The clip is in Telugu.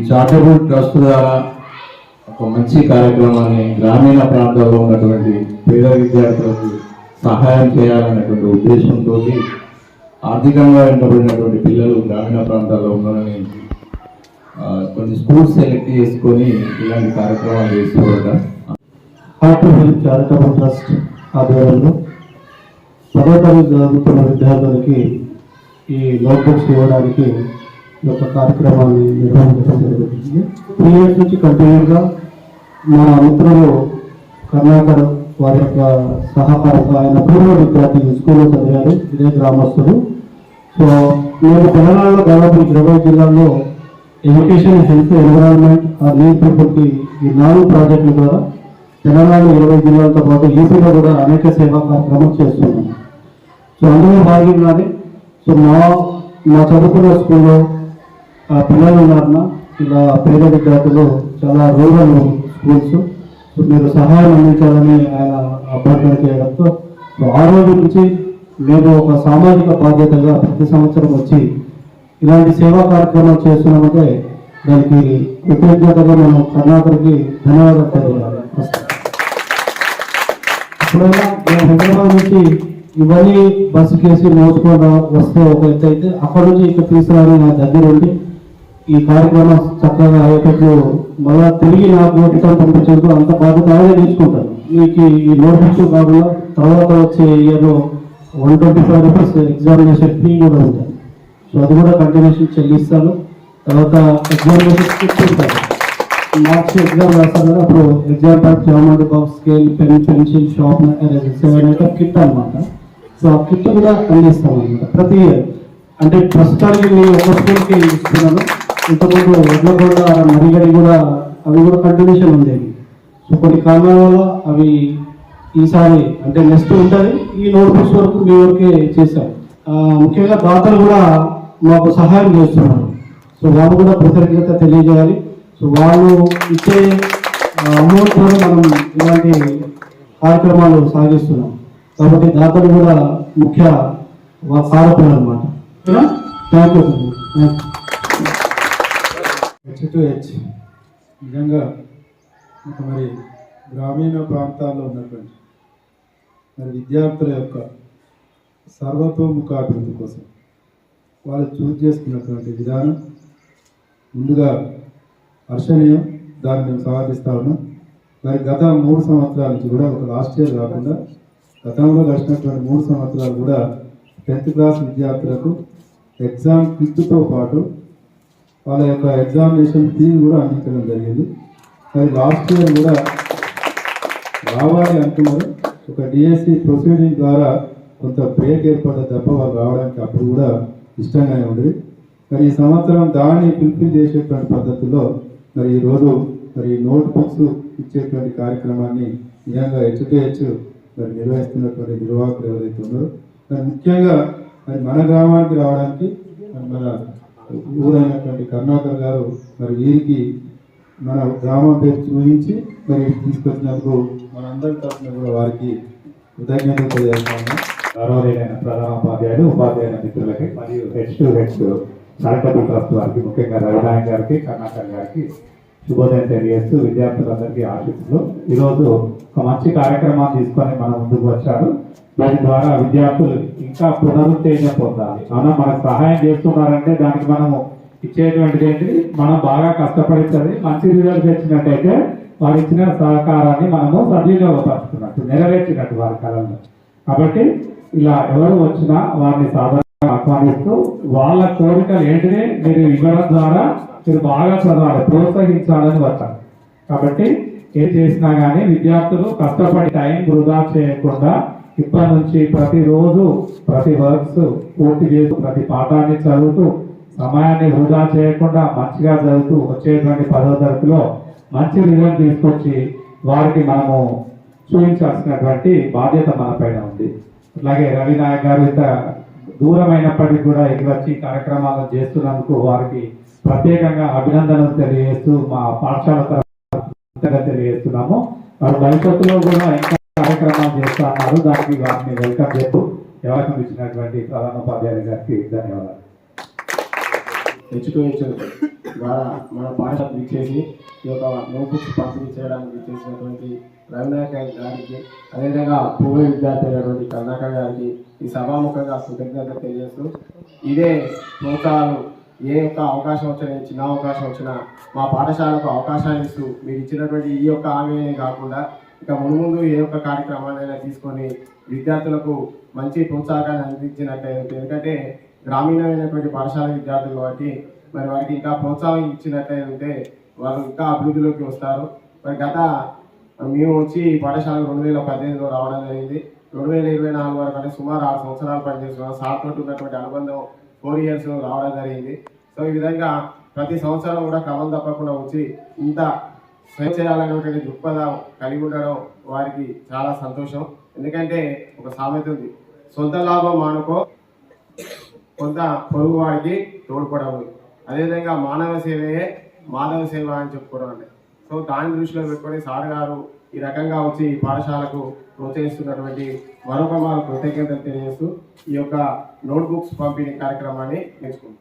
చారిటబుల్ ట్రస్ట్ ద్వారా ఒక మంచి కార్యక్రమాన్ని గ్రామీణ ప్రాంతాల్లో ఉన్నటువంటి పేద విద్యార్థులకు సహాయం చేయాలనేటువంటి ఉద్దేశంతో ఆర్థికంగా వెనుకబడినటువంటి పిల్లలు గ్రామీణ ప్రాంతాల్లో ఉన్నారని కొన్ని స్కూల్స్ సెలెక్ట్ చేసుకొని ఇలాంటి కార్యక్రమాలు చేసుకోవడం heart to help charitable trust ఆధ్వర్యంలో 10వ తరగతి చదువుతున్న విద్యార్థులకి ఈ నోట్బుక్స్ ఇవ్వడానికి ఈ యొక్క కార్యక్రమాన్ని నిర్వహించడం జరుగుతుంది. 3 years నుంచి కంటిన్యూగా మా మిత్రులు కర్ణాకర్ వారి యొక్క సహకారంతో ఆయన పూర్వ విద్యార్థి స్కూల్లో చదివారు, ఇదే గ్రామస్తులు. సో నేను తెలంగాణలో దాదాపు 20 జిల్లాల్లో ఎడ్యుకేషన్, హెల్త్, ఎన్విరాన్మెంట్, నీడ్ పీపుల్కి ఈ 4 ప్రాజెక్టుల ద్వారా తెలంగాణలో 20 జిల్లాలతో పాటు యూపీలో కూడా అనేక సేవా కార్యక్రమాలు చేస్తున్నాం. సో అందులో భాగంగానే సో మా చదువుకున్న స్కూల్లో పిల్లలు ఉన్నారన్న ఇలా పేద విద్యార్థులు చాలా రూరల్ స్కూల్స్, సో మీరు సహాయం అందించాలని ఆయన అభ్యర్థన చేయడంతో ఆ రోజు నుంచి మేము ఒక సామాజిక బాధ్యతగా ప్రతి సంవత్సరం వచ్చి ఇలాంటి సేవా కార్యక్రమాలు చేస్తున్నామంటే దానికి కృతజ్ఞతగా మనం కర్ణాటకకి ధన్యవాదాలు తెలియాలి. ఎప్పుడైనా మేము హైదరాబాద్ నుంచి ఇవన్నీ బస్సు కేసి మోసుకొని వస్తే ఒక ఎత్తు అయితే, అక్కడ నుంచి ఇక్కడ తీసుకురాని నా దగ్గర ఉండి ఈ కార్యక్రమం చక్కగా అయ్యేటట్లు మళ్ళా తిరిగి నాకు నోటితో పంపించేందుకు అంత బాధ్యత అలాగే తీసుకుంటాను. మీకు ఈ నోటిఫికేషన్ కాకుండా తర్వాత వచ్చే ఇయర్లో 125 రూపీస్ ఎగ్జామినేషన్ ఫీ కూడా ఉంటుంది. సో అది కూడా కంటిన్యూషన్ చెల్లిస్తాను. తర్వాత ఎగ్జామినేషన్ స్కిప్ ఉంటాను, మార్క్స్ ఎగ్జామ్ రాస్తాను కదా, అప్పుడు exam pack, geometry box, scale, pen, pencil, sharpener, 7 kit అనమాట. సో ఆ కిట్ కూడా అందిస్తాం అనమాట ప్రతి ఇయర్. అంటే ప్రస్తుతానికి నేను ఒక స్కూల్కి ఇస్తున్నాను, ఇంతకుముందు వడ్లకొండ, మరిగడి కూడా అవి కూడా కంటిన్యూషన్ ఉండేవి. సో కొన్ని కారణాల వల్ల అవి ఈసారి అంటే నెక్స్ట్ ఉంటుంది. ఈ నోట్బుక్స్ వరకు మీ వరకే చేశాం. ముఖ్యంగా దాతలు కూడా మాకు సహాయం చేస్తున్నారు. సో వాళ్ళు కూడా కృతజ్ఞత తెలియజేయాలి. సో వాళ్ళు ఇచ్చే అమౌంట్ ద్వారా మనం ఇలాంటి కార్యక్రమాలు సాగిస్తున్నాం. కాబట్టి దాతలు కూడా ముఖ్య కారకులు అనమాట. Thank you. H2H నిజంగా మరి గ్రామీణ ప్రాంతాల్లో ఉన్నటువంటి మరి విద్యార్థుల యొక్క సర్వతోముఖాభివృద్ధి కోసం వాళ్ళు చూస్ చేసుకున్నటువంటి విధానం ముందుగా హర్షణీయం. దాన్ని మేము స్వాగతిస్తా ఉన్నాం. మరి గత 3 సంవత్సరాల నుంచి కూడా, ఒక లాస్ట్ ఇయర్ కాకుండా గతంలో గడిచినటువంటి 3 సంవత్సరాలు కూడా 10th క్లాస్ విద్యార్థులకు ఎగ్జామ్ కిట్తో పాటు వాళ్ళ యొక్క ఎగ్జామినేషన్ ఫీజు కూడా అందించడం జరిగింది. మరి లాస్ట్ ఇయర్ కూడా రావాలి అనుకున్నారు. ఒక డిఎస్సి ప్రొసీడింగ్ ద్వారా కొంత బ్రేక్ ఏర్పడ్డ తప్ప వాళ్ళు రావడానికి అప్పుడు కూడా ఇష్టంగానే ఉంది. మరి ఈ సంవత్సరం దాన్ని ఫుల్ఫిల్ చేసేటువంటి పద్ధతిలో మరి ఈరోజు మరి నోట్బుక్స్ ఇచ్చేటువంటి కార్యక్రమాన్ని నిజంగా H2H మరి నిర్వహిస్తున్నటువంటి నిర్వాహకులు ఎవరైతే ఉన్నారో, మరి ముఖ్యంగా మరి మన గ్రామానికి రావడానికి మన ఊరైనటువంటి కర్ణాకర్ గారు మరి వీరికి మన గ్రామం పేరు చూపించి మరి తీసుకొచ్చినందుకు మనందరి తరఫున కూడా వారికి కృతజ్ఞతలు తెలియజేస్తాము. గౌరవనీయులైన ప్రధానోపాధ్యాయులు, ఉపాధ్యాయుల మిత్రులకి మరియు H2H చారిటబుల్ ట్రస్ట్ వారికి, ముఖ్యంగా రవినాయక్ గారికి, కర్ణాకర్ గారికి శుభోదయం తెలియజేస్తూ విద్యార్థులందరికీ ఆశిస్తులు. ఈరోజు ఒక మంచి కార్యక్రమాన్ని తీసుకొని మన ముందుకు వచ్చారు. దాని ద్వారా విద్యార్థులు ఇంకా పునరుత్తేజం పొందాలి. మనం మనకు సహాయం చేస్తున్నారంటే దానికి మనము ఇచ్చేటువంటిది ఏంటి, మనం బాగా కష్టపడి చదివి మంచి రిజల్ట్ తెచ్చినట్టయితే వారు ఇచ్చిన సహకారాన్ని మనము సద్వినియోగపరుచుకున్నట్టు, నెరవేర్చినట్టు వారి కాలంలో. కాబట్టి ఇలా ఎవరు వచ్చినా వారిని సాధారణంగా ఆహ్వానిస్తూ వాళ్ళ కోరికలు ఏంటిది మీరు ఇవ్వడం ద్వారా మీరు బాగా చదవాలి, ప్రోత్సహించాలని వచ్చారు. కాబట్టి ఏం చేసినా కానీ విద్యార్థులు కష్టపడి టైం వృధా చేయకుండా ఇప్పటి నుంచి ప్రతిరోజు ప్రతి వర్క్స్ పూర్తి చేస్తూ ప్రతి పాఠాన్ని చదువుతూ సమయాన్ని వృధా చేయకుండా మంచిగా చదువుతూ వచ్చేటువంటి 10వ తరగతిలో మంచి రిజల్ట్ తీసుకొచ్చి వారికి మనము చూపించాల్సినటువంటి బాధ్యత మన పైన ఉంది. అలాగే రవినాయక్ గారు ఇంత దూరమైనప్పటికీ కూడా ఇక్కడ వచ్చి కార్యక్రమాలు చేస్తున్నందుకు వారికి ప్రత్యేకంగా అభినందనలు తెలియజేస్తూ మా పాఠశాల తరఫున తెలియజేస్తున్నాము. వారు భవిష్యత్తులో కూడా ఇంకా కార్యక్రమాలు చేస్తా అన్నారు. దానికి వారిని వెల్కమ్ చేస్తూ అవకాశం ఇచ్చినటువంటి ప్రధానోపాధ్యాయులు గారికి ధన్యవాదాలు. H2H ద్వారా మన పాఠశాలకు ఇచ్చేసి ఈ యొక్క నోట్బుక్స్ పంపిణీ చేయడానికి ఇచ్చేసినటువంటి రవినాయక్ గారికి, అదేవిధంగా పూర్వ విద్యార్థి అయినటువంటి కరుణాకర్ గారికి ఈ సభాముఖంగా కృతజ్ఞతలు తెలియజేస్తూ, ఇదే ప్రోత్సాహాలు ఏ యొక్క అవకాశం వచ్చినా, చిన్న అవకాశం వచ్చినా మా పాఠశాలకు అవకాశాన్ని ఇస్తూ మీరు ఇచ్చినటువంటి ఈ యొక్క హామీనే కాకుండా ఇక ముందు ఏ యొక్క కార్యక్రమాలైనా తీసుకొని విద్యార్థులకు మంచి ప్రోత్సాహాన్ని అందించినట్లయితే, ఎందుకంటే గ్రామీణమైనటువంటి పాఠశాల విద్యార్థులు కాబట్టి మరి వారికి ఇంకా ప్రోత్సాహం ఇచ్చినట్లయితే వాళ్ళు ఇంకా అభివృద్ధిలోకి వస్తారు. మరి మేము వచ్చి పాఠశాల 2018లో రావడం జరిగింది. 2024 వరకు అంటే సుమారు 6 సంవత్సరాలు పనిచేస్తున్నాం. సార్తో ఉన్నటువంటి అనుబంధం 4 years రావడం జరిగింది. సో ఈ విధంగా ప్రతి సంవత్సరం కూడా క్రమం తప్పకుండా వచ్చి ఇంత సేవ చేయాలనేటువంటి దృక్పథం కలిగి ఉండడం వారికి చాలా సంతోషం. ఎందుకంటే ఒక సామెత ఉంది, సొంత లాభం మానుకో కొంత పొరుగు వాడికి తోడ్పడవు. అదేవిధంగా మానవ సేవయే మాధవ సేవ అని చెప్పుకోవడం అంటే, సో దాన్ని దృష్టిలో పెట్టుకొని సార్ గారు ఈ రకంగా వచ్చి ఈ పాఠశాలకు ప్రోత్సహిస్తున్నటువంటి మరొక వారు కృతజ్ఞతలు తెలియజేస్తూ ఈ యొక్క నోట్బుక్స్ పంపిణీ కార్యక్రమాన్ని నేర్చుకుంటాం.